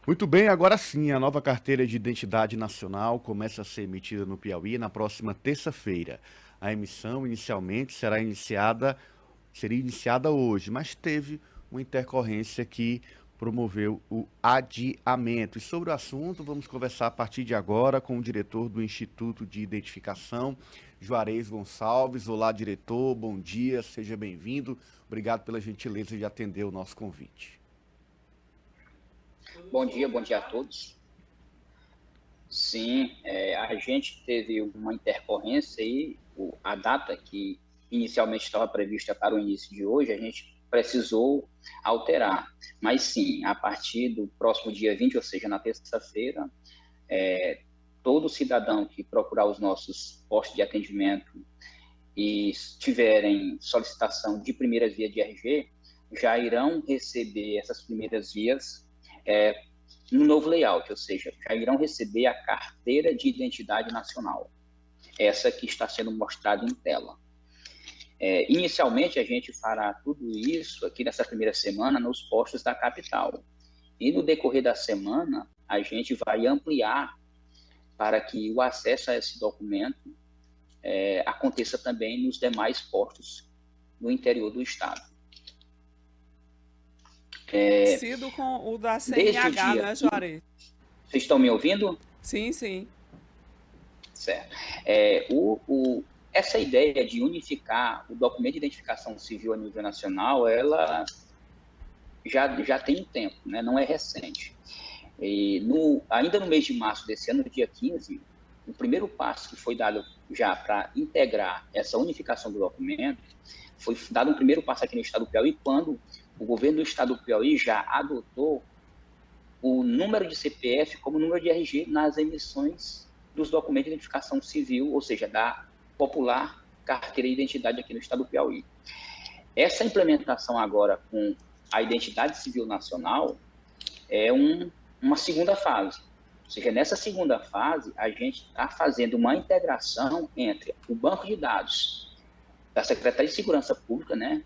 Muito bem, agora sim, a nova carteira de identidade nacional começa a ser emitida no Piauí na próxima terça-feira. A emissão inicialmente seria iniciada hoje, mas teve uma intercorrência que promoveu o adiamento. E sobre o assunto, vamos conversar a partir de agora com o diretor do Instituto de Identificação, Juarez Gonçalves. Olá, diretor, bom dia, seja bem-vindo. Obrigado pela gentileza de atender o nosso convite. Bom dia a todos. Sim, a gente teve uma intercorrência aí, a data que inicialmente estava prevista para o início de hoje, a gente precisou alterar. Mas sim, a partir do próximo dia 20, ou seja, na terça-feira, todo cidadão que procurar os nossos postos de atendimento e tiverem solicitação de primeiras vias de RG, já irão receber essas primeiras vias no novo layout, ou seja, já irão receber a carteira de identidade nacional, essa que está sendo mostrada em tela. Inicialmente, a gente fará tudo isso aqui nessa primeira semana nos postos da capital. E no decorrer da semana, a gente vai ampliar para que o acesso a esse documento aconteça também nos demais postos no interior do estado. Parecido com o da Desde o CNH, dia né, 15, Juarez? vocês estão me ouvindo? Sim, sim. Certo. Essa ideia de unificar o documento de identificação civil a nível nacional, ela já tem um tempo, né? Não é recente. Ainda no mês de março desse ano, no dia 15, o primeiro passo que foi dado já para integrar essa unificação do documento, foi dado um primeiro passo aqui no estado do Piauí, quando o governo do estado do Piauí já adotou o número de CPF como número de RG nas emissões dos documentos de identificação civil, ou seja, da popular carteira de identidade aqui no estado do Piauí. Essa implementação agora com a identidade civil nacional é uma segunda fase. Ou seja, nessa segunda fase, a gente está fazendo uma integração entre o banco de dados da Secretaria de Segurança Pública, né,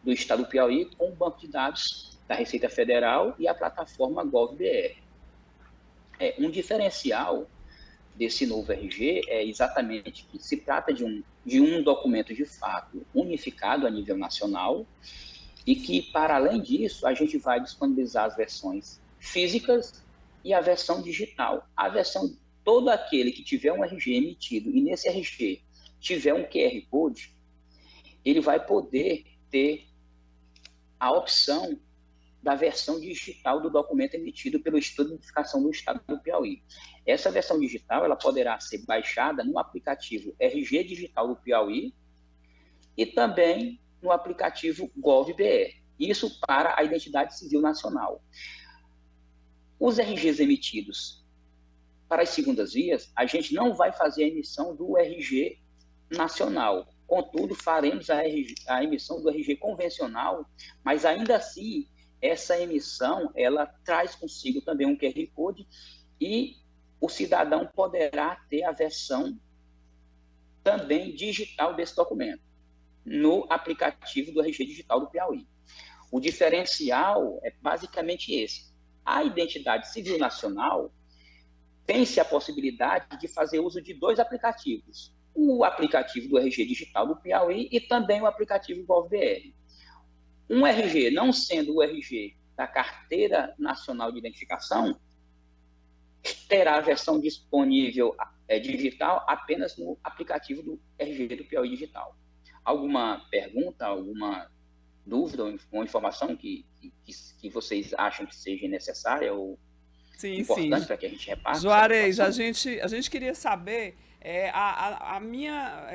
do estado do Piauí, com o banco de dados da Receita Federal e a plataforma GovBR. Um diferencial desse novo RG é exatamente que se trata de um documento de fato unificado a nível nacional e que, para além disso, a gente vai disponibilizar as versões físicas e a versão digital. A versão, todo aquele que tiver um RG emitido e nesse RG tiver um QR Code, ele vai poder ter a opção da versão digital do documento emitido pelo Instituto de Identificação do Estado do Piauí. Essa versão digital ela poderá ser baixada no aplicativo RG Digital do Piauí e também no aplicativo GovBR. Isso para a identidade civil nacional. Os RGs emitidos para as segundas vias, a gente não vai fazer a emissão do RG nacional. Contudo, faremos a emissão do RG convencional, mas ainda assim, essa emissão, ela traz consigo também um QR Code e o cidadão poderá ter a versão também digital desse documento no aplicativo do RG Digital do Piauí. O diferencial é basicamente esse. A identidade civil nacional tem-se a possibilidade de fazer uso de dois aplicativos. O aplicativo do RG Digital do Piauí e também o aplicativo GovBR. Um RG, não sendo o RG da Carteira Nacional de Identificação, terá a versão disponível digital apenas no aplicativo do RG do Piauí Digital. Alguma pergunta, alguma dúvida ou informação que vocês acham que seja necessária ou Sim, sim. importante para que a gente repasse essa Juarez, população? a gente queria saber a minha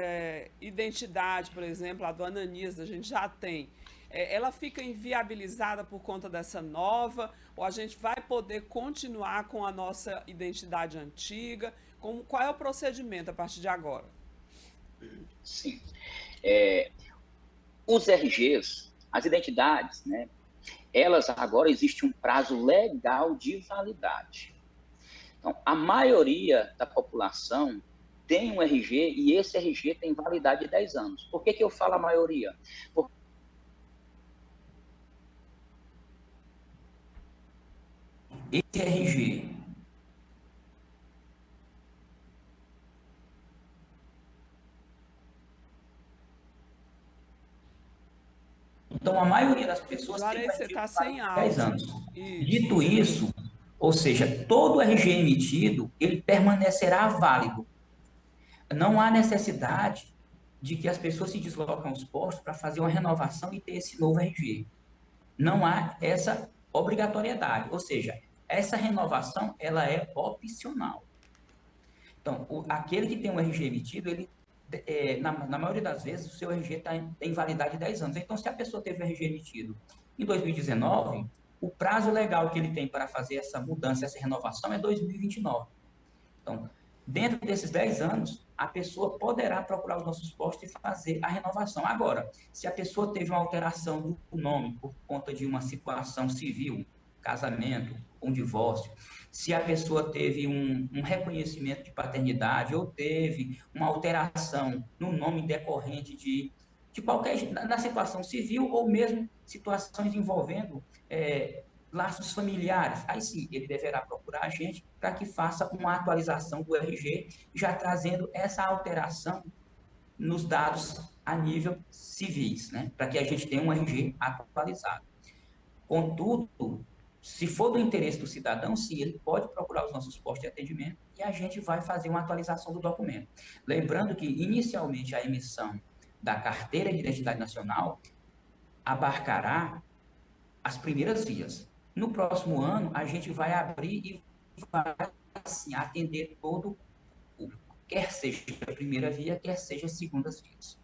identidade, por exemplo, a do Ananias, a gente já tem. Ela fica inviabilizada por conta dessa nova, ou a gente vai poder continuar com a nossa identidade antiga? Qual é o procedimento a partir de agora? Sim. É, os RGs, as identidades, né, elas agora existe um prazo legal de validade. Então, a maioria da população tem um RG e esse RG tem validade de 10 anos. Por que eu falo a maioria? esse RG, então a maioria das pessoas tem um Juarez, você RG está com mais sem de 10 áudio. anos. Isso. Dito isso, ou seja, todo RG emitido, ele permanecerá válido. Não há necessidade de que as pessoas se deslocam aos postos para fazer uma renovação e ter esse novo RG. Não há essa obrigatoriedade, ou seja, essa renovação ela é opcional. Então, aquele que tem um RG emitido, ele, na maioria das vezes, o seu RG tem validade de 10 anos. Então, se a pessoa teve o RG emitido em 2019, o prazo legal que ele tem para fazer essa mudança, essa renovação é 2029. Então, dentro desses 10 anos, a pessoa poderá procurar os nossos postos e fazer a renovação. Agora, se a pessoa teve uma alteração do nome por conta de uma situação civil, casamento, um divórcio, se a pessoa teve um reconhecimento de paternidade ou teve uma alteração no nome decorrente de qualquer, na situação civil ou mesmo situações envolvendo laços familiares, aí sim ele deverá procurar a gente para que faça uma atualização do RG, já trazendo essa alteração nos dados a nível civis, né? Para que a gente tenha um RG atualizado. Contudo, se for do interesse do cidadão, sim, ele pode procurar os nossos postos de atendimento e a gente vai fazer uma atualização do documento. Lembrando que, inicialmente, a emissão da carteira de identidade nacional abarcará as primeiras vias. No próximo ano, a gente vai abrir e vai assim, atender todo o público, quer seja a primeira via, quer seja as segundas vias.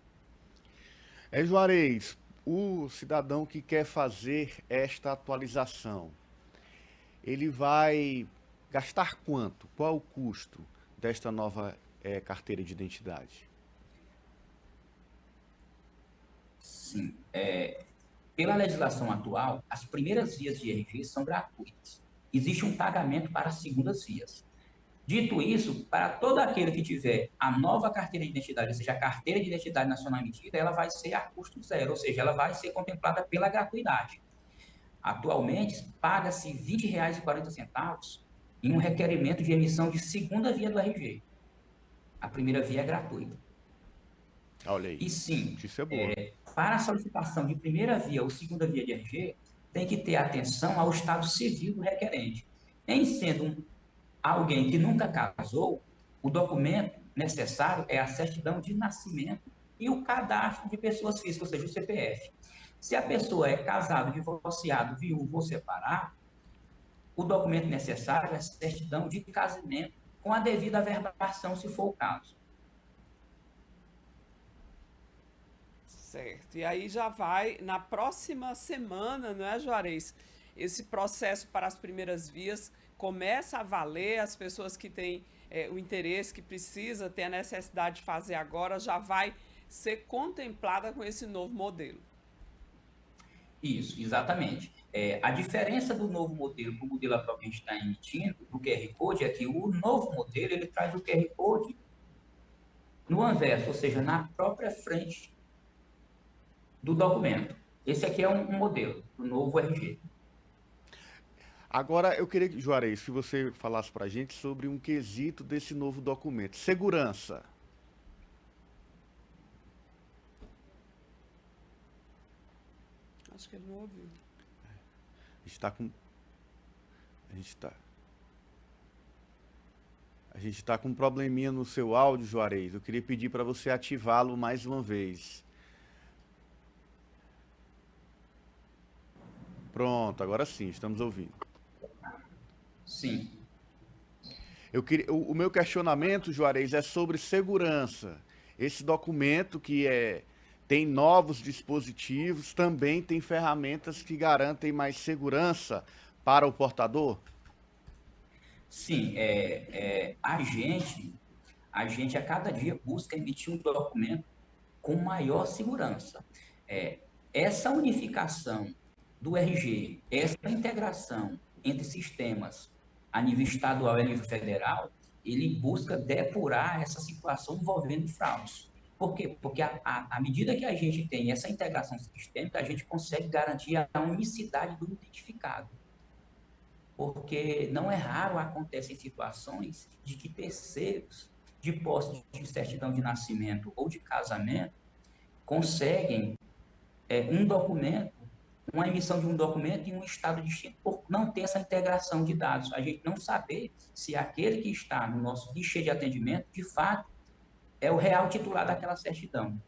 Juarez, o cidadão que quer fazer esta atualização, ele vai gastar quanto? Qual é o custo desta nova carteira de identidade? Sim, pela legislação atual, as primeiras vias de RG são gratuitas. Existe um pagamento para as segundas vias. Dito isso, para todo aquele que tiver a nova carteira de identidade, ou seja, a carteira de identidade nacional emitida, ela vai ser a custo zero, ou seja, ela vai ser contemplada pela gratuidade. Atualmente, paga-se R$ 20,40 em um requerimento de emissão de segunda via do RG. A primeira via é gratuita. Olha aí, E sim, notícia boa. para a solicitação de primeira via ou segunda via de RG, tem que ter atenção ao estado civil do requerente. Em sendo alguém que nunca casou, o documento necessário é a certidão de nascimento e o cadastro de pessoas físicas, ou seja, o CPF. Se a pessoa é casado, divorciado, viúvo ou separado, o documento necessário é a certidão de casamento com a devida averbação, se for o caso. Certo. E aí já vai, na próxima semana, não é, Juarez? Esse processo para as primeiras vias começa a valer, as pessoas que têm o interesse, que precisa, ter a necessidade de fazer agora, já vai ser contemplada com esse novo modelo. Isso, exatamente. A diferença do novo modelo para o modelo atual que a gente está emitindo, do QR Code, é que o novo modelo ele traz o QR Code no anverso, ou seja, na própria frente do documento. Esse aqui é um modelo do novo RG. Agora eu queria, Juarez, que você falasse para a gente sobre um quesito desse novo documento. Segurança. Acho que ele não ouviu. A gente está com. A gente está. A gente está com um probleminha no seu áudio, Juarez. Eu queria pedir para você ativá-lo mais uma vez. Pronto, agora sim, estamos ouvindo. Sim. O meu questionamento, Juarez, é sobre segurança. Esse documento tem novos dispositivos, também tem ferramentas que garantem mais segurança para o portador? Sim, a gente a cada dia busca emitir um documento com maior segurança. Essa unificação do RG, essa integração entre sistemas a nível estadual e a nível federal, ele busca depurar essa situação envolvendo fraudes. Por quê? Porque à medida que a gente tem essa integração sistêmica, a gente consegue garantir a unicidade do identificado. porque não é raro acontecem situações de que terceiros, de posse de certidão de nascimento ou de casamento, conseguem um documento, uma emissão de um documento em um estado distinto, por não ter essa integração de dados. A gente não saber se aquele que está no nosso guichê de atendimento, de fato, é o real titular daquela certidão.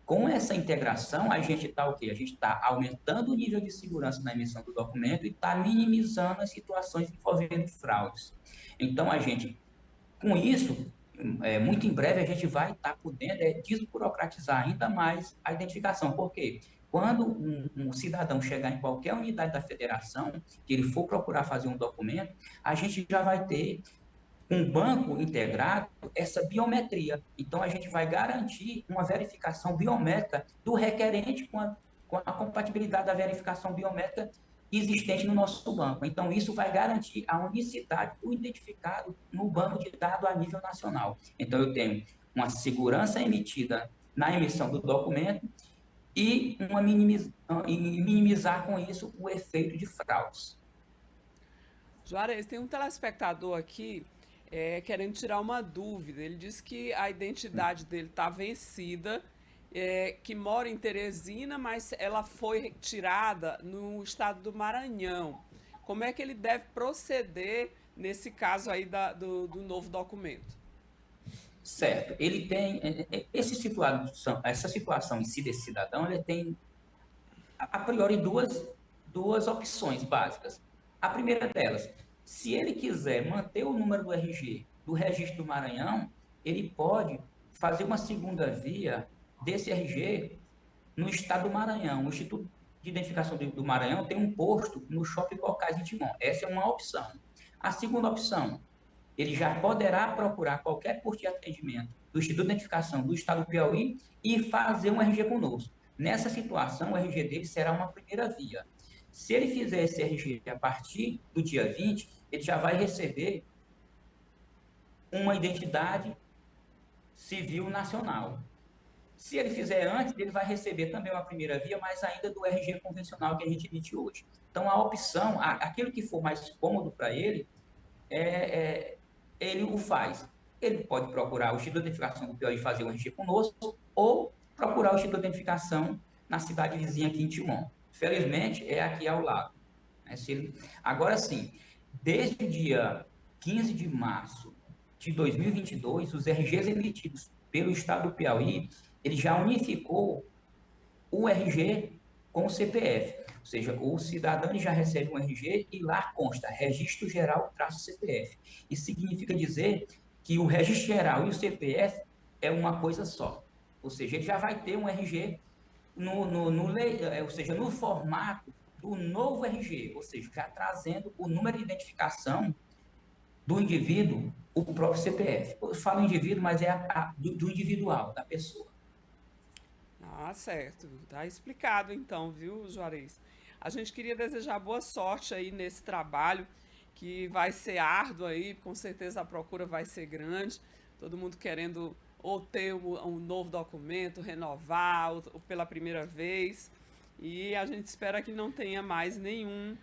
Com essa integração, a gente está o quê? A gente está aumentando o nível de segurança na emissão do documento e está minimizando as situações envolvendo fraudes. Então, a gente, com isso, muito em breve, a gente vai estar podendo desburocratizar ainda mais a identificação. Por quê? Quando um cidadão chegar em qualquer unidade da federação, que ele for procurar fazer um documento, a gente já vai ter um banco integrado essa biometria. Então, a gente vai garantir uma verificação biométrica do requerente com a compatibilidade da verificação biométrica existente no nosso banco. Então, isso vai garantir a unicidade do identificado no banco de dados a nível nacional. Então, eu tenho uma segurança emitida na emissão do documento e minimizar com isso o efeito de fraudes. Juarez, tem um telespectador aqui querendo tirar uma dúvida. Ele disse que a identidade dele está vencida, que mora em Teresina, mas ela foi tirada no estado do Maranhão. Como é que ele deve proceder nesse caso aí do novo documento? Certo. Ele tem essa situação em si desse cidadão, ele tem a priori duas opções básicas. A primeira delas, se ele quiser manter o número do RG do Registro do Maranhão, ele pode fazer uma segunda via desse RG no estado do Maranhão. O Instituto de Identificação do Maranhão tem um posto no Shopping Cocais de Timon. Essa é uma opção. A segunda opção, ele já poderá procurar qualquer posto de atendimento do Instituto de Identificação do Estado do Piauí e fazer um RG conosco. Nessa situação, o RG dele será uma primeira via. Se ele fizer esse RG a partir do dia 20, ele já vai receber uma identidade civil nacional. Se ele fizer antes, ele vai receber também uma primeira via, mas ainda do RG convencional que a gente emite hoje. Então, a opção, aquilo que for mais cômodo para ele, ele o faz. Ele pode procurar o Instituto de Identificação do Piauí e fazer um RG conosco, ou procurar o Instituto de Identificação na cidade vizinha aqui em Timon. Felizmente, é aqui ao lado. Agora sim, desde o dia 15 de março de 2022, os RGs emitidos pelo Estado do Piauí, ele já unificou o RG com o CPF. Ou seja, o cidadão já recebe um RG e lá consta Registro Geral -CPF. Isso significa dizer que o Registro Geral e o CPF é uma coisa só. Ou seja, ele já vai ter um RG ou seja, no formato do novo RG, ou seja, já trazendo o número de identificação do indivíduo, o próprio CPF. Eu falo indivíduo, mas é do individual, da pessoa. Ah, certo. Tá explicado então, viu, Juarez? A gente queria desejar boa sorte aí nesse trabalho, que vai ser árduo aí, com certeza a procura vai ser grande, todo mundo querendo ou ter um novo documento, renovar ou pela primeira vez, e a gente espera que não tenha mais nenhum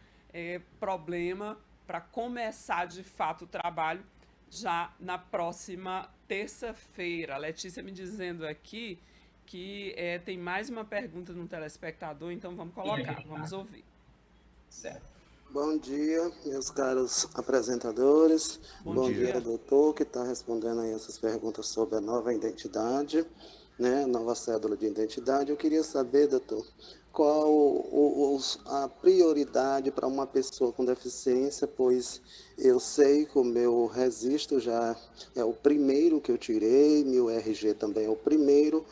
problema para começar de fato o trabalho já na próxima terça-feira. A Letícia me dizendo aqui que tem mais uma pergunta no telespectador, então vamos colocar, vamos ouvir. Certo. Bom dia, meus caros apresentadores. Bom dia. Doutor, que está respondendo aí essas perguntas sobre a nova identidade, né, nova cédula de identidade. Eu queria saber, doutor, qual a prioridade para uma pessoa com deficiência, pois eu sei que o meu registro já é o primeiro que eu tirei, meu RG também é o primeiro.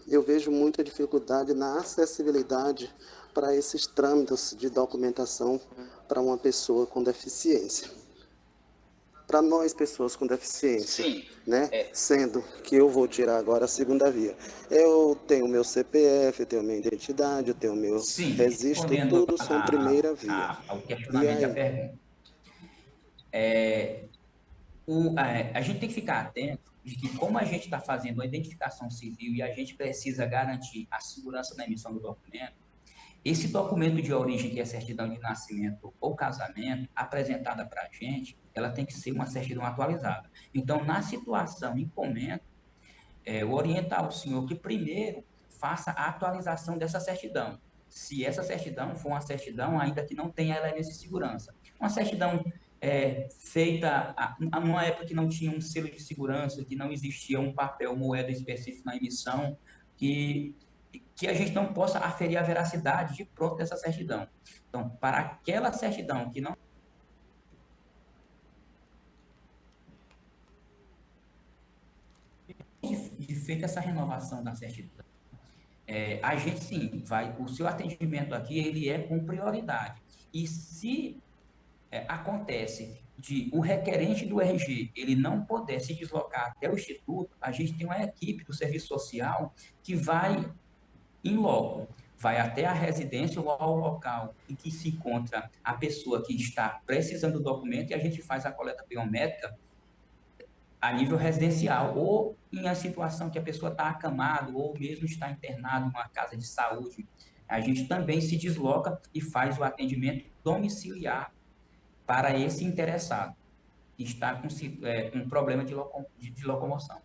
Eu vejo muita dificuldade na acessibilidade para esses trâmites de documentação para uma pessoa com deficiência. Para nós, pessoas com deficiência, Sim, né? Sendo que eu vou tirar agora a segunda via. Eu tenho meu CPF, eu tenho minha identidade, eu tenho meu registro, tudo são primeira via. Ao questionamento e à pergunta. A gente tem que ficar atento de que, como a gente está fazendo a identificação civil e a gente precisa garantir a segurança da emissão do documento, Esse documento de origem, que é certidão de nascimento ou casamento, apresentada para a gente, ela tem que ser uma certidão atualizada. Então, na situação em comento, eu orientar o senhor que primeiro faça a atualização dessa certidão. Se essa certidão for uma certidão ainda que não tenha elemento de segurança. Uma certidão feita numa época que não tinha um selo de segurança, que não existia um papel moeda específico na emissão, que a gente não possa aferir a veracidade de pronto dessa certidão. Então, para aquela certidão que não de feita essa renovação da certidão, a gente sim vai, o seu atendimento aqui ele é com prioridade. E se acontece de o requerente do RG ele não poder se deslocar até o instituto, a gente tem uma equipe do serviço social que vai em loco, vai até a residência ou ao local em que se encontra a pessoa que está precisando do documento e a gente faz a coleta biométrica a nível residencial, ou em a situação que a pessoa está acamado, ou mesmo está internado em uma casa de saúde, a gente também se desloca e faz o atendimento domiciliar para esse interessado, que está com um problema de locomoção.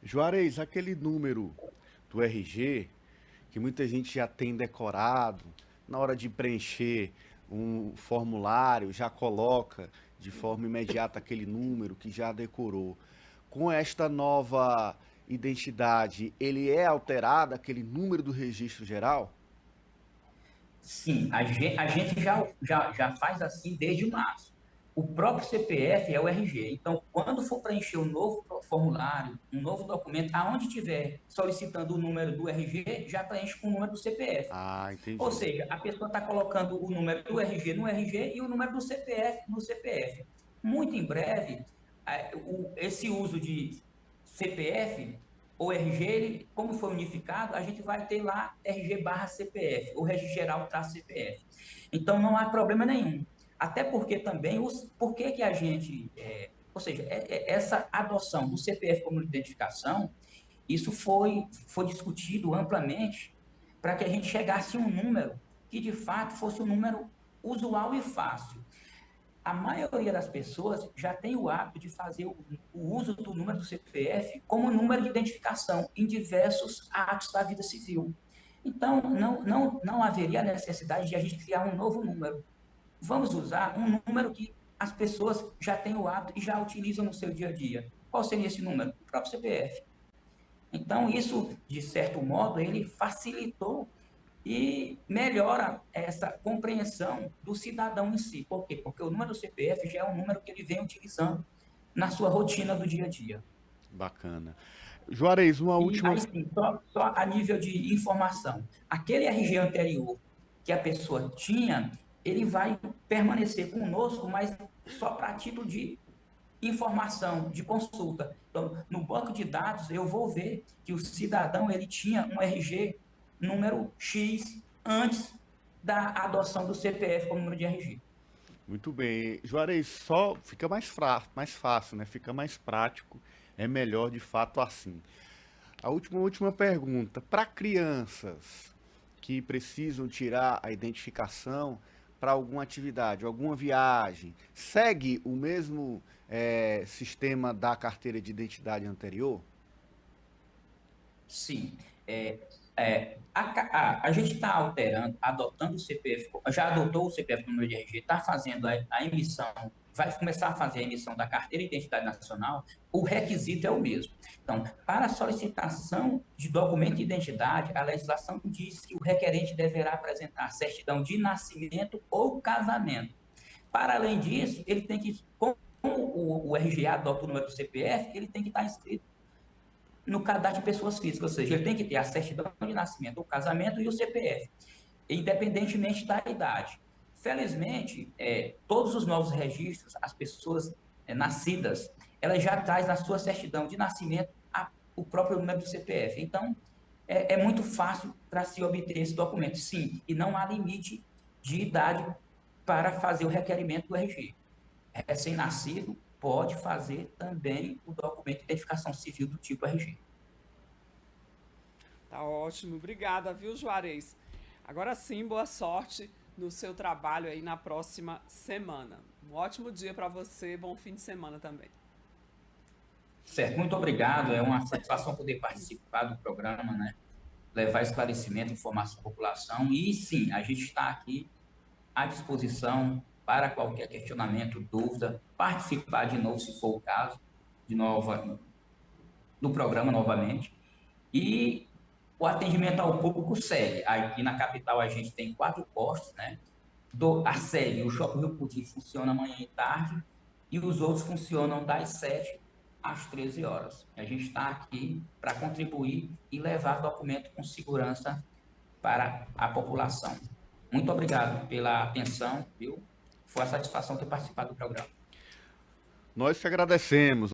Juarez, aquele número do RG, que muita gente já tem decorado, na hora de preencher um formulário, já coloca de forma imediata aquele número que já decorou. Com esta nova identidade, ele é alterado, aquele número do registro geral? Sim, a gente já faz assim desde março. O próprio CPF é o RG. Então, quando for preencher um novo formulário, um novo documento, aonde tiver solicitando o número do RG, já preenche com o número do CPF. Ah, Ou entendi. seja, a pessoa está colocando o número do RG no RG e o número do CPF no CPF. Muito em breve, esse uso de CPF ou RG, ele, como foi unificado, a gente vai ter lá RG barra CPF, ou registro geral traço CPF. Então, não há problema nenhum. Até porque também, por que a gente, ou seja, essa adoção do CPF como identificação, isso foi discutido amplamente para que a gente chegasse a um número que, de fato, fosse um número usual e fácil. A maioria das pessoas já tem o hábito de fazer o uso do número do CPF como número de identificação em diversos atos da vida civil. Então, não haveria necessidade de a gente criar um novo número. Vamos usar um número que as pessoas já têm o hábito e já utilizam no seu dia a dia. Qual seria esse número? O próprio CPF. Então, isso, de certo modo, ele facilitou e melhora essa compreensão do cidadão em si. Por quê? Porque o número do CPF já é um número que ele vem utilizando na sua rotina do dia a dia. Bacana. Juarez, uma E última. aí sim, só a nível de informação. Aquele RG anterior que a pessoa tinha, ele vai permanecer conosco, mas só para título de informação, de consulta. Então, no banco de dados, eu vou ver que o cidadão ele tinha um RG número X antes da adoção do CPF como número de RG. Muito bem. Juarez, só fica mais fácil, né? Fica mais prático. É melhor de fato assim. A última pergunta. Para crianças que precisam tirar a identificação para alguma atividade, alguma viagem, segue o mesmo sistema da carteira de identidade anterior? Sim. A gente está alterando, adotando o CPF, já adotou o CPF no número de RG, está fazendo a emissão, vai começar a fazer a emissão da carteira de identidade nacional, o requisito é o mesmo. Então, para a solicitação de documento de identidade, a legislação diz que o requerente deverá apresentar certidão de nascimento ou casamento. Para além disso, ele tem que, como o RG adota o número do CPF, ele tem que estar inscrito no cadastro de pessoas físicas, ou seja, ele tem que ter a certidão de nascimento, o casamento e o CPF, independentemente da idade. Felizmente, todos os novos registros, as pessoas nascidas, elas já trazem na sua certidão de nascimento o próprio número do CPF. Então, é muito fácil para se obter esse documento, sim, e não há limite de idade para fazer o requerimento do RG. Recém-nascido pode fazer também o documento de identificação civil do tipo RG. Tá ótimo, obrigada, viu, Juarez? Agora sim, boa sorte no seu trabalho aí na próxima semana. Um ótimo dia para você, bom fim de semana também. Certo, muito obrigado. É uma satisfação poder participar do programa, né? Levar esclarecimento, informação à população. E sim, a gente está aqui à disposição para qualquer questionamento, dúvida, participar de novo, se for o caso, de nova, do programa novamente. E o atendimento ao público segue. Aqui na capital a gente tem 4 postos, né? A sede, o Shopping Rio Puti funciona manhã e tarde, e os outros funcionam das 7 às 13 horas. A gente está aqui para contribuir e levar documento com segurança para a população. Muito obrigado pela atenção, viu? Foi uma satisfação ter participado do programa. Nós que agradecemos.